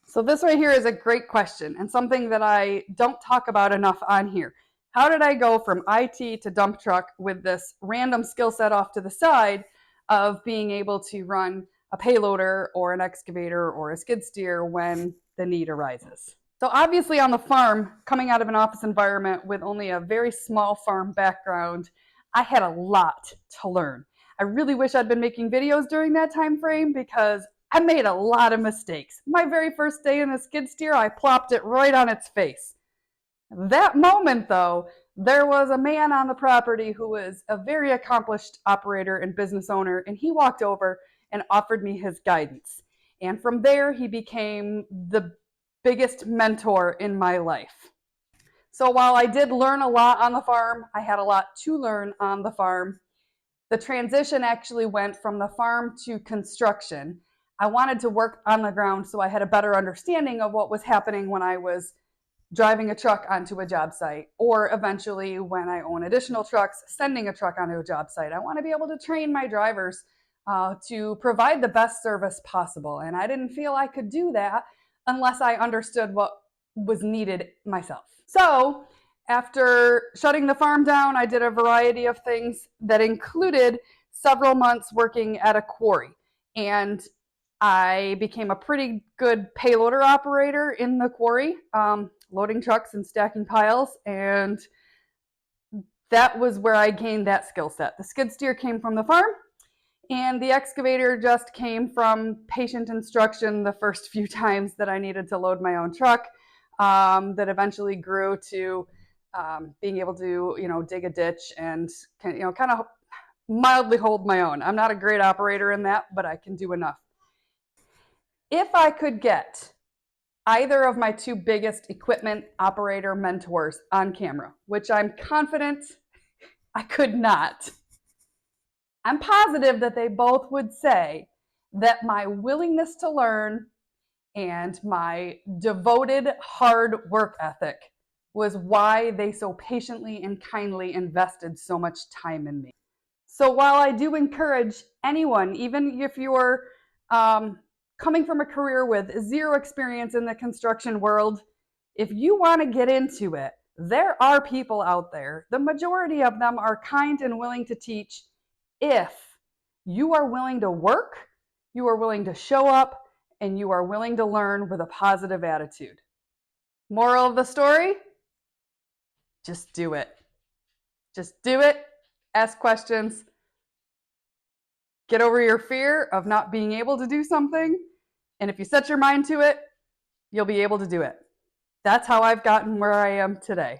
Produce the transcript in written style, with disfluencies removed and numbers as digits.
So this right here is a great question and something that I don't talk about enough on here. How did I go from IT to dump truck with this random skill set off to the side of being able to run a payloader or an excavator or a skid steer when the need arises? So obviously on the farm, coming out of an office environment with only a very small farm background, I had a lot to learn. I really wish I'd been making videos during that time frame because I made a lot of mistakes. My very first day in the skid steer, I plopped it right on its face. That moment, though, there was a man on the property who was a very accomplished operator and business owner, and he walked over and offered me his guidance. And from there, he became the biggest mentor in my life. So while I did learn a lot on the farm, I had a lot to learn on the farm. The transition actually went from the farm to construction. I wanted to work on the ground so I had a better understanding of what was happening when I was driving a truck onto a job site, or eventually when I own additional trucks, sending a truck onto a job site. I want to be able to train my drivers to provide the best service possible. And I didn't feel I could do that unless I understood what was needed myself. So after shutting the farm down, I did a variety of things that included several months working at a quarry. And I became a pretty good payloader operator in the quarry, loading trucks and stacking piles. And that was where I gained that skill set. The skid steer came from the farm, and the excavator just came from patient instruction the first few times that I needed to load my own truck, that eventually grew to being able to, dig a ditch and, kind of mildly hold my own. I'm not a great operator in that, but I can do enough. If I could get either of my two biggest equipment operator mentors on camera, which I'm confident I could not, I'm positive that they both would say that my willingness to learn and my devoted hard work ethic was why they so patiently and kindly invested so much time in me. So while I do encourage anyone, even if you're coming from a career with zero experience in the construction world, if you want to get into it, there are people out there. The majority of them are kind and willing to teach if you are willing to work, you are willing to show up, and you are willing to learn with a positive attitude. Moral of the story? Just do it. Just do it. Ask questions. Get over your fear of not being able to do something. And if you set your mind to it, you'll be able to do it. That's how I've gotten where I am today.